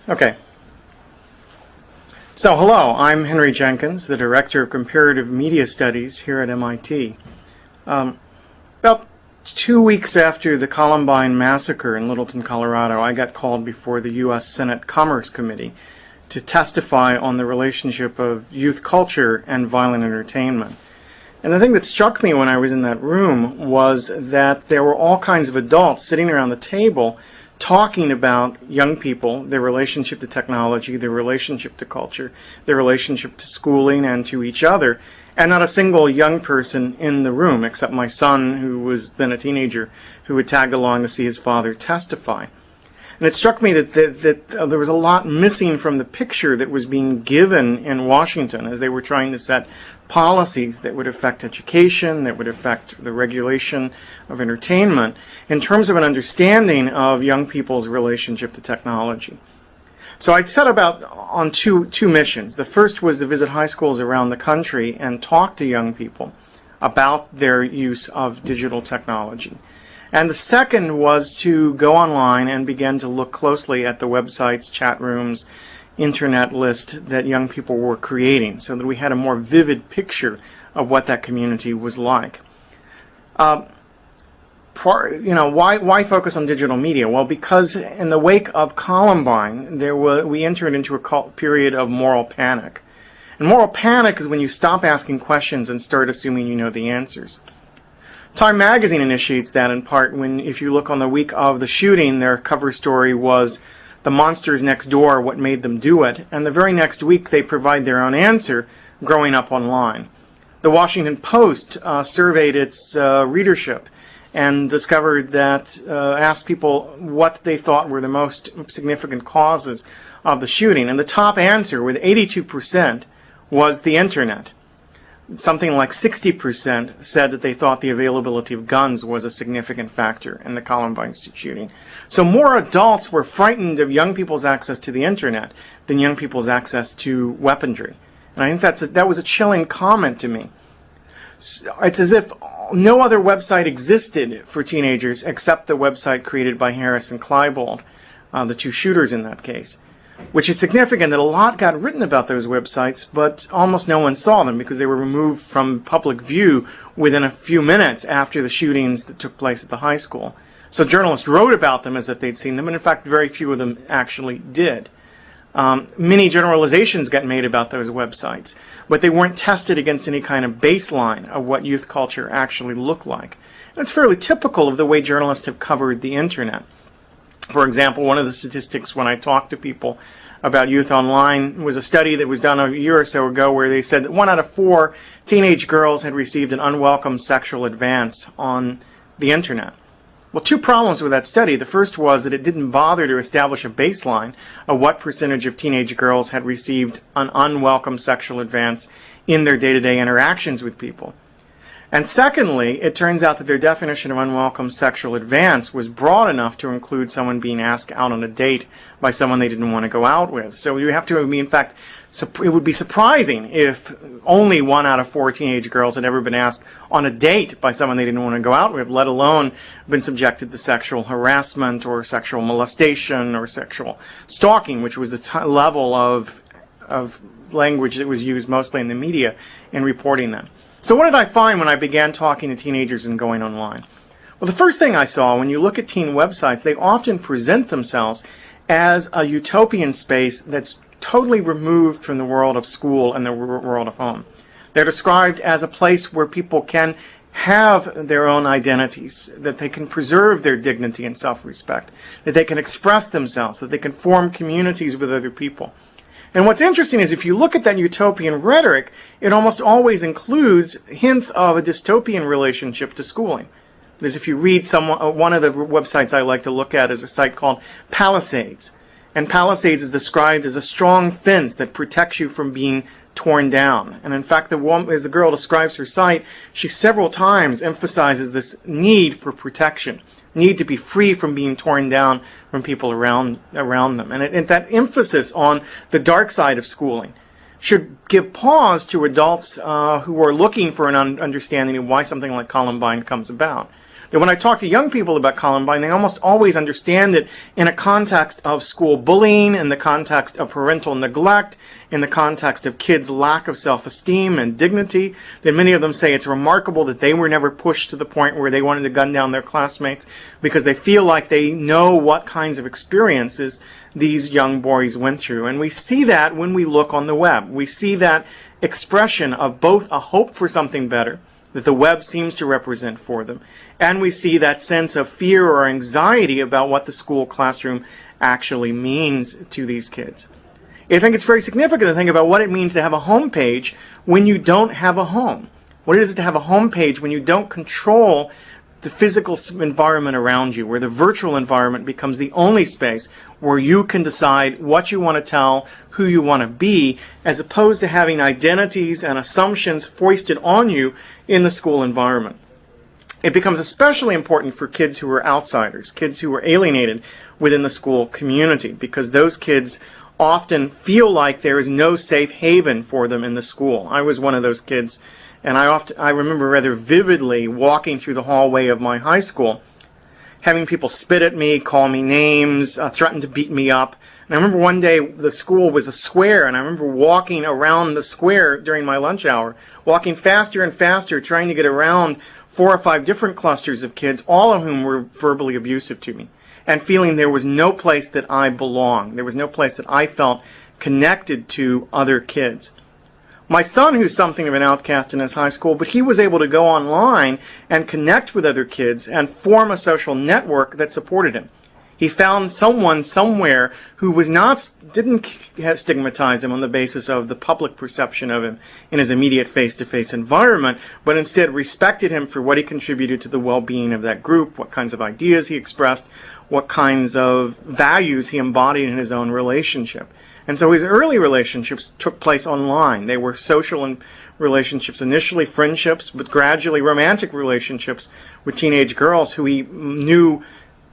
Okay. So, hello, I'm Henry Jenkins, the Director of Comparative Media Studies here at MIT. About 2 weeks after the Columbine massacre in Littleton, Colorado, I got called before the U.S. Senate Commerce Committee to testify on the relationship of youth culture and violent entertainment. And the thing that struck me when I was in that room was that there were all kinds of adults sitting around the table talking about young people, their relationship to technology, their relationship to culture, their relationship to schooling and to each other, and not a single young person in the room except my son, who was then a teenager, who had tagged along to see his father testify. And it struck me that there was a lot missing from the picture that was being given in Washington as they were trying to set policies that would affect education, that would affect the regulation of entertainment, in terms of an understanding of young people's relationship to technology. So I set about on two missions. The first was to visit high schools around the country and talk to young people about their use of digital technology. And the second was to go online and begin to look closely at the websites, chat rooms, internet list that young people were creating so that we had a more vivid picture of what that community was like. Why focus on digital media? Well, because in the wake of Columbine, we entered into a period of moral panic. And moral panic is when you stop asking questions and start assuming you know the answers. Time magazine initiates that in part when, if you look on the week of the shooting, their cover story was "The Monsters Next Door, What Made Them Do It?" And the very next week they provide their own answer, "Growing Up Online." The Washington Post surveyed its readership and discovered that, asked people what they thought were the most significant causes of the shooting. And the top answer, with 82%, was the internet. Something like 60% said that they thought the availability of guns was a significant factor in the Columbine shooting. So more adults were frightened of young people's access to the internet than young people's access to weaponry. And I think that was a chilling comment to me. It's as if no other website existed for teenagers except the website created by Harris and Klebold, the two shooters in that case. Which is significant that a lot got written about those websites, but almost no one saw them because they were removed from public view within a few minutes after the shootings that took place at the high school. So journalists wrote about them as if they'd seen them, and in fact very few of them actually did. Many generalizations got made about those websites, but they weren't tested against any kind of baseline of what youth culture actually looked like. And it's fairly typical of the way journalists have covered the internet. For example, one of the statistics when I talked to people about youth online was a study that was done a year or so ago where they said that 1 out of 4 teenage girls had received an unwelcome sexual advance on the internet. Well, 2 problems with that study. The first was that it didn't bother to establish a baseline of what percentage of teenage girls had received an unwelcome sexual advance in their day-to-day interactions with people. And secondly, it turns out that their definition of unwelcome sexual advance was broad enough to include someone being asked out on a date by someone they didn't want to go out with. So you have to, in fact, it would be surprising if only 1 out of 4 teenage girls had ever been asked on a date by someone they didn't want to go out with, let alone been subjected to sexual harassment or sexual molestation or sexual stalking, which was the level of language that was used mostly in the media in reporting them. So what did I find when I began talking to teenagers and going online? Well, the first thing I saw, when you look at teen websites, they often present themselves as a utopian space that's totally removed from the world of school and the world of home. They're described as a place where people can have their own identities, that they can preserve their dignity and self-respect, that they can express themselves, that they can form communities with other people. And what's interesting is if you look at that utopian rhetoric, it almost always includes hints of a dystopian relationship to schooling. Because if you read one of the websites I like to look at is a site called Palisades. And Palisades is described as a strong fence that protects you from being torn down. And in fact, as the girl describes her site, she several times emphasizes this need for protection, need to be free from being torn down from people around them. And that emphasis on the dark side of schooling should give pause to adults who are looking for an understanding of why something like Columbine comes about. That when I talk to young people about Columbine, they almost always understand it in a context of school bullying, in the context of parental neglect, in the context of kids' lack of self-esteem and dignity. That many of them say it's remarkable that they were never pushed to the point where they wanted to gun down their classmates, because they feel like they know what kinds of experiences these young boys went through. And we see that when we look on the web. We see that expression of both a hope for something better that the web seems to represent for them, and we see that sense of fear or anxiety about what the school classroom actually means to these kids. I think it's very significant to think about what it means to have a home page when you don't have a home. What it is to have a home page when you don't control the physical environment around you, where the virtual environment becomes the only space where you can decide what you want to tell, who you want to be, as opposed to having identities and assumptions foisted on you in the school environment. It becomes especially important for kids who are outsiders, kids who are alienated within the school community, because those kids often feel like there is no safe haven for them in the school. I was one of those kids, and I remember rather vividly walking through the hallway of my high school, having people spit at me, call me names, threaten to beat me up. And I remember one day the school was a square, and I remember walking around the square during my lunch hour, walking faster and faster, trying to get around 4 or 5 different clusters of kids, all of whom were verbally abusive to me, and feeling there was no place that I belonged. There was no place that I felt connected to other kids. My son, who's something of an outcast in his high school, but he was able to go online and connect with other kids and form a social network that supported him. He found someone somewhere who didn't stigmatize him on the basis of the public perception of him in his immediate face-to-face environment, but instead respected him for what he contributed to the well-being of that group, what kinds of ideas he expressed, what kinds of values he embodied in his own relationship. And so his early relationships took place online. They were social relationships, initially friendships, but gradually romantic relationships with teenage girls who he knew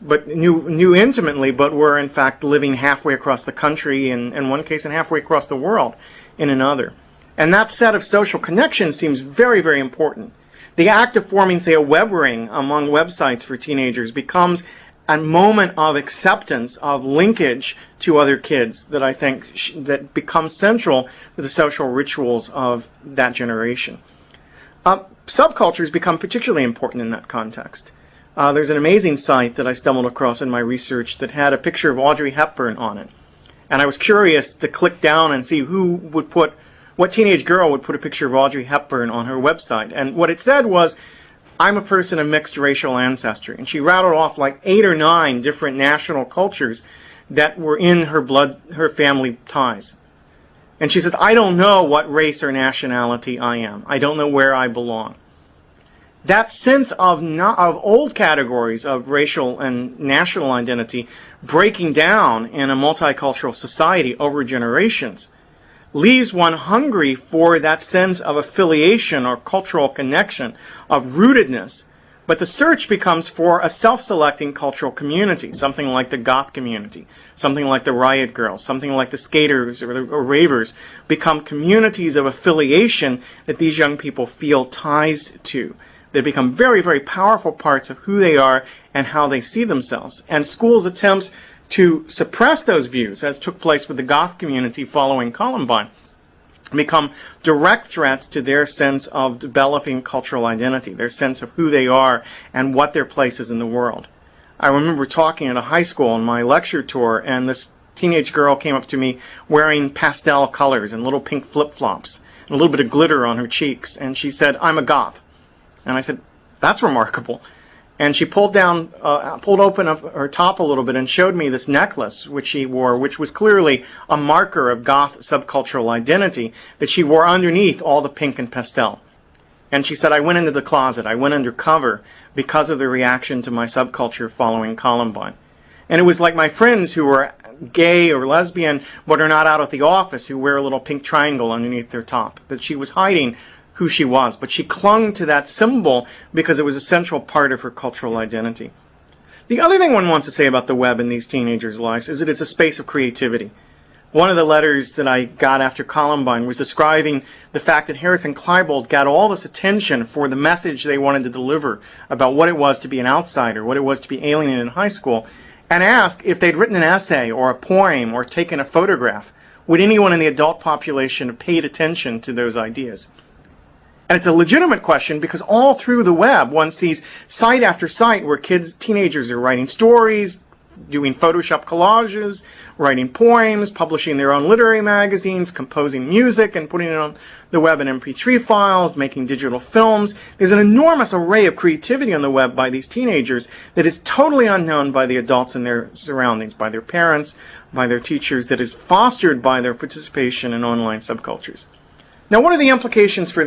intimately, but were in fact living halfway across the country in one case and halfway across the world in another. And that set of social connections seems very, very important. The act of forming, say, a web ring among websites for teenagers becomes a moment of acceptance, of linkage to other kids that I think that becomes central to the social rituals of that generation. Subcultures become particularly important in that context. There's an amazing site that I stumbled across in my research that had a picture of Audrey Hepburn on it. And I was curious to click down and see what teenage girl would put a picture of Audrey Hepburn on her website. And what it said was, I'm a person of mixed racial ancestry. And she rattled off like 8 or 9 different national cultures that were in her family ties. And she said, I don't know what race or nationality I am. I don't know where I belong. That sense of old categories of racial and national identity breaking down in a multicultural society over generations leaves one hungry for that sense of affiliation or cultural connection, of rootedness. But the search becomes for a self-selecting cultural community, something like the goth community, something like the riot girls, something like the skaters or ravers, become communities of affiliation that these young people feel ties to. They become very, very powerful parts of who they are and how they see themselves. And schools' attempts to suppress those views, as took place with the goth community following Columbine, become direct threats to their sense of developing cultural identity, their sense of who they are and what their place is in the world. I remember talking at a high school on my lecture tour, and this teenage girl came up to me wearing pastel colors and little pink flip-flops and a little bit of glitter on her cheeks, and she said, I'm a goth. And I said, that's remarkable. And she pulled open her top a little bit and showed me this necklace which she wore, which was clearly a marker of goth subcultural identity that she wore underneath all the pink and pastel. And she said, I went into the closet, I went undercover because of the reaction to my subculture following Columbine. And it was like my friends who were gay or lesbian but are not out at the office, who wear a little pink triangle underneath their top, that she was hiding who she was, but she clung to that symbol because it was a central part of her cultural identity. The other thing one wants to say about the web in these teenagers' lives is that it's a space of creativity. One of the letters that I got after Columbine was describing the fact that Harris and Klebold got all this attention for the message they wanted to deliver about what it was to be an outsider, what it was to be alien in high school, and asked if they'd written an essay or a poem or taken a photograph, would anyone in the adult population have paid attention to those ideas? And it's a legitimate question because all through the web one sees site after site where teenagers are writing stories, doing Photoshop collages, writing poems, publishing their own literary magazines, composing music and putting it on the web in MP3 files, making digital films. There's an enormous array of creativity on the web by these teenagers that is totally unknown by the adults in their surroundings, by their parents, by their teachers, that is fostered by their participation in online subcultures. Now, what are the implications of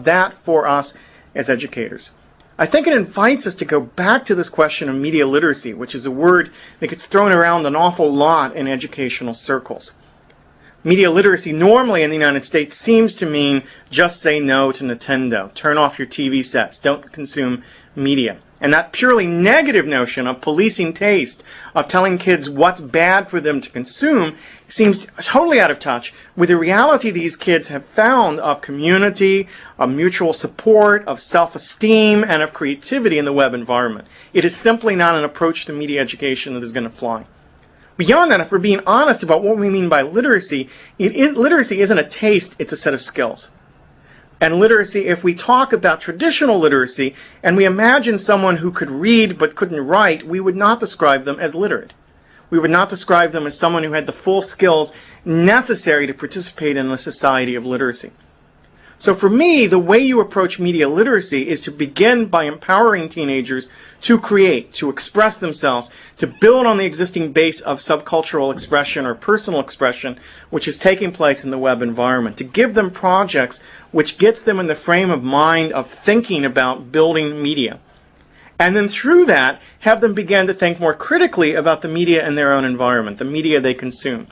that for us as educators? I think it invites us to go back to this question of media literacy, which is a word that gets thrown around an awful lot in educational circles. Media literacy normally in the United States seems to mean just say no to Nintendo, turn off your TV sets, don't consume media. And that purely negative notion of policing taste, of telling kids what's bad for them to consume, seems totally out of touch with the reality these kids have found of community, of mutual support, of self-esteem, and of creativity in the web environment. It is simply not an approach to media education that is going to fly. Beyond that, if we're being honest about what we mean by literacy, literacy isn't a taste, it's a set of skills. And literacy, if we talk about traditional literacy, and we imagine someone who could read but couldn't write, we would not describe them as literate. We would not describe them as someone who had the full skills necessary to participate in a society of literacy. So for me, the way you approach media literacy is to begin by empowering teenagers to create, to express themselves, to build on the existing base of subcultural expression or personal expression which is taking place in the web environment, to give them projects which gets them in the frame of mind of thinking about building media. And then through that, have them begin to think more critically about the media in their own environment, the media they consume.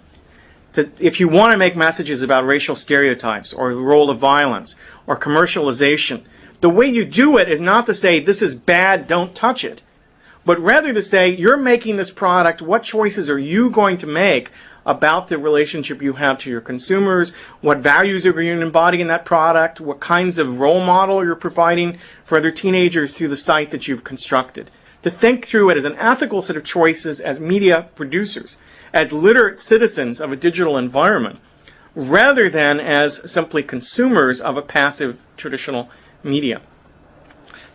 If you want to make messages about racial stereotypes or the role of violence or commercialization, the way you do it is not to say, this is bad, don't touch it, but rather to say, you're making this product, what choices are you going to make about the relationship you have to your consumers, what values are you going to embody in that product, what kinds of role model you're providing for other teenagers through the site that you've constructed. To think through it as an ethical set of choices as media producers, as literate citizens of a digital environment, rather than as simply consumers of a passive traditional media.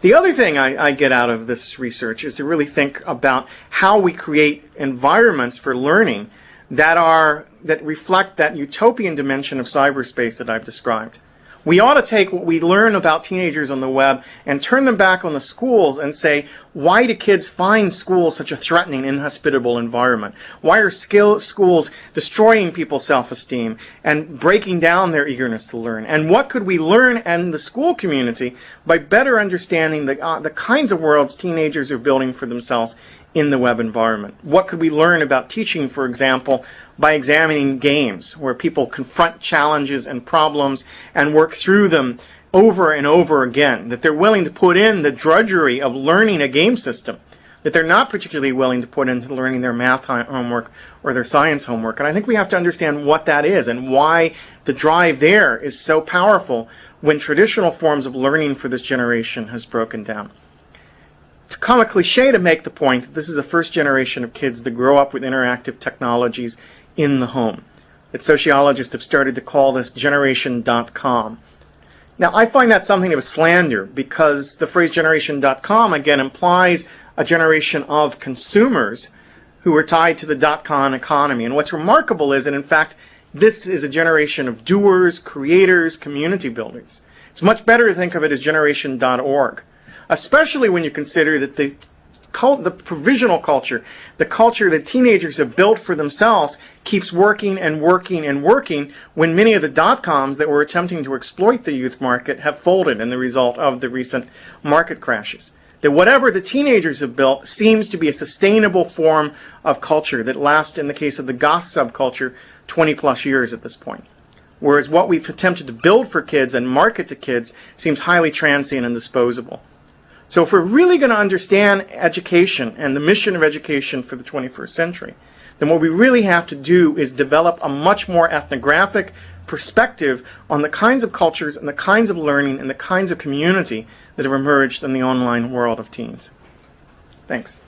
The other thing I get out of this research is to really think about how we create environments for learning that reflect that utopian dimension of cyberspace that I've described. We ought to take what we learn about teenagers on the web and turn them back on the schools and say, why do kids find schools such a threatening, inhospitable environment? Why are schools destroying people's self-esteem and breaking down their eagerness to learn? And what could we learn in the school community by better understanding the kinds of worlds teenagers are building for themselves in the web environment? What could we learn about teaching, for example, by examining games where people confront challenges and problems and work through them over and over again, that they're willing to put in the drudgery of learning a game system, that they're not particularly willing to put into learning their math homework or their science homework. And I think we have to understand what that is and why the drive there is so powerful when traditional forms of learning for this generation has broken down. It's kind of a cliche to make the point that this is the first generation of kids that grow up with interactive technologies in the home. That sociologists have started to call this generation.com. Now, I find that something of a slander because the phrase generation.com again implies a generation of consumers who are tied to the dot-com economy. And what's remarkable is that, in fact, this is a generation of doers, creators, community builders. It's much better to think of it as generation.org. Especially when you consider that the provisional culture, the culture that teenagers have built for themselves, keeps working and working and working when many of the dot-coms that were attempting to exploit the youth market have folded in the result of the recent market crashes. That whatever the teenagers have built seems to be a sustainable form of culture that lasts, in the case of the goth subculture, 20 plus years at this point. Whereas what we've attempted to build for kids and market to kids seems highly transient and disposable. So if we're really going to understand education and the mission of education for the 21st century, then what we really have to do is develop a much more ethnographic perspective on the kinds of cultures and the kinds of learning and the kinds of community that have emerged in the online world of teens. Thanks.